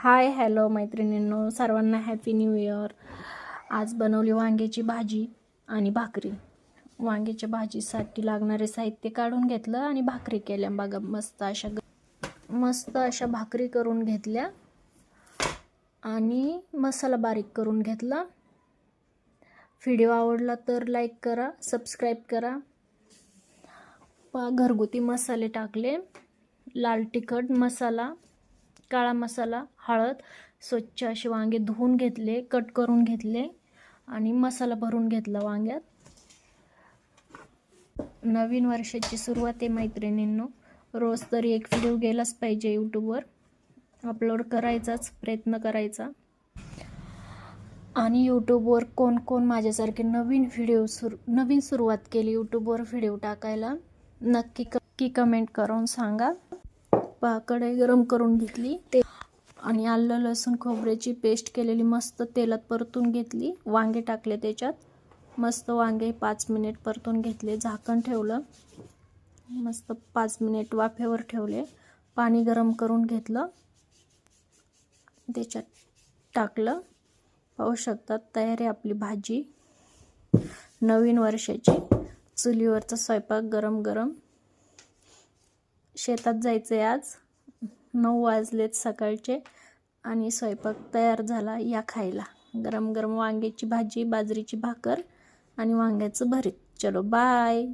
Hi hello मैत्रिणींनो, सर्वांना happy new year. आज बनवली वांग्याची भाजी आणि भाकरी. वांग्याच्या भाजीसाठी लागणारे साहित्य काढून घेतलं आणि भाकरी केल्या. बघा मस्त अशा भाकरी करून घेतल्या आणि मसाला बारीक करून घेतला. व्हिडिओ आवडला तर लाईक करा, सबस्क्राईब करा. घरगुती मसाले टाकले, लाल तिखट मसाला, काळा मसाला, हळद. स्वच्छ असे वांगे धुवून घेतले, कट करून घेतले आणि मसाला भरून घेतला वांग्यात. नवीन वर्षाची सुरुवात आहे मैत्रिणींनो. रोज तरी एक व्हिडिओ गेलाच पाहिजे यूट्यूबवर. अपलोड करायचाच प्रयत्न करायचा. आणि यूट्यूबवर कोण कोण माझ्यासारखे नवीन सुरुवात केली यूट्यूबवर व्हिडिओ टाकायला, नक्की कमेंट करून सांगा. कढई गरम करून घेतली ते आणि आलं लसूण खोबऱ्याची पेस्ट केलेली मस्त तेलात परतून घेतली. वांगे टाकले त्याच्यात. मस्त वांगे 5 मिनिट परतून घेतले. झाकण ठेवलं. मस्त 5 मिनिट वाफेवर ठेवले. पाणी गरम करून घेतलं, त्याच्यात टाकलं. पाहू शकतात, तयार आहे आपली भाजी. नवीन वर्षाची चुलीवरचा स्वयंपाक गरम गरम. शेतात जायचं आहे आज. 9 वाजलेत सकाळचे आणि स्वयंपाक तयार झाला. या खायला गरम गरम वांग्याची भाजी, बाजरीची भाकर आणि वांग्याचं भरीत. चलो बाय.